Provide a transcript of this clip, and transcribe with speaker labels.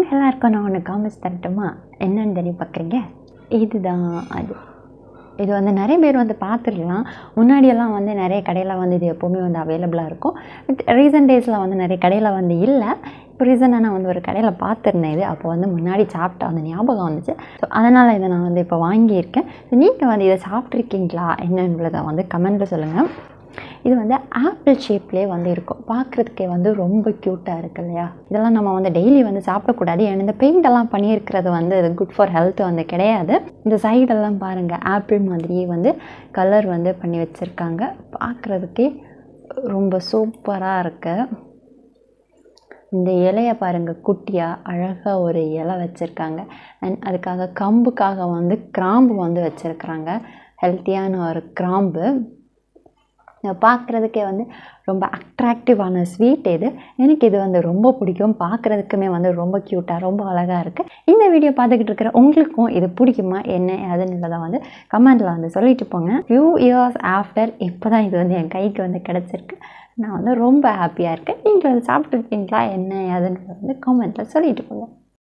Speaker 1: உங்கள் எல்லாருக்கும் நான் ஒன்று காமிச்சு தரட்டுமா? என்னன்னு தெரியும் பார்க்குறீங்க? இதுதான் அது. இது வந்து நிறைய பேர் வந்து பார்த்துருக்கலாம். முன்னாடியெல்லாம் வந்து நிறைய கடையில் வந்து இது எப்போவுமே வந்து அவைலபிளாக இருக்கும். பட் ரீசன்ட் டேஸில் வந்து நிறைய கடையில் வந்து இல்லை. இப்போ ரீசனாக நான் வந்து ஒரு கடையில் பார்த்துருந்தேன். இது அப்போ வந்து முன்னாடி சாப்பிட்ட அந்த ஞாபகம் வந்துச்சு. ஸோ அதனால் இதை நான் வந்து இப்போ வாங்கியிருக்கேன். நீங்கள் வந்து இதை சாப்பிட்ருக்கீங்களா என்னன்றதை வந்து கமெண்ட்டில் சொல்லுங்கள். இது வந்து ஆப்பிள் ஷேப்லேயே வந்து இருக்கும். பார்க்குறதுக்கே வந்து ரொம்ப க்யூட்டாக இருக்குது இல்லையா? இதெல்லாம் நம்ம வந்து டெய்லி வந்து சாப்பிடக்கூடாது. ஏன்னா இந்த பெயிண்டெல்லாம் பண்ணியிருக்கிறது வந்து இது குட் ஃபார் ஹெல்த் வந்து கிடையாது. இந்த சைடெல்லாம் பாருங்கள், ஆப்பிள் மாதிரியே வந்து கலர் வந்து பண்ணி வச்சுருக்காங்க. பார்க்குறதுக்கே ரொம்ப சூப்பராக இருக்குது. இந்த இலையை பாருங்கள், குட்டியாக அழகாக ஒரு இலை வச்சுருக்காங்க. அண்ட் அதுக்காக கம்புக்காக வந்து கிராம்பு வந்து வச்சுருக்குறாங்க. ஹெல்த்தியான ஒரு கிராம்பு. பார்க்குறதுக்கே வந்து ரொம்ப அட்ராக்டிவான ஸ்வீட் இது. எனக்கு இது வந்து ரொம்ப பிடிக்கும். பார்க்குறதுக்குமே வந்து ரொம்ப க்யூட்டாக ரொம்ப அழகாக இருக்குது. இந்த வீடியோ பார்த்துக்கிட்டு இருக்கிற உங்களுக்கும் இது பிடிக்குமா என்ன அதுன்றதை வந்து கமெண்டில் வந்து சொல்லிட்டு போங்க. ஃபியூ இயர்ஸ் ஆஃப்டர் இப்போ தான் இது வந்து என் கைக்கு வந்து கிடச்சிருக்கு. நான் வந்து ரொம்ப ஹாப்பியாக இருக்கேன். நீங்கள் வந்து சாப்பிட்டுருக்கீங்களா என்ன அதுன்றதை வந்து கமெண்ட்டில் சொல்லிட்டு போங்க.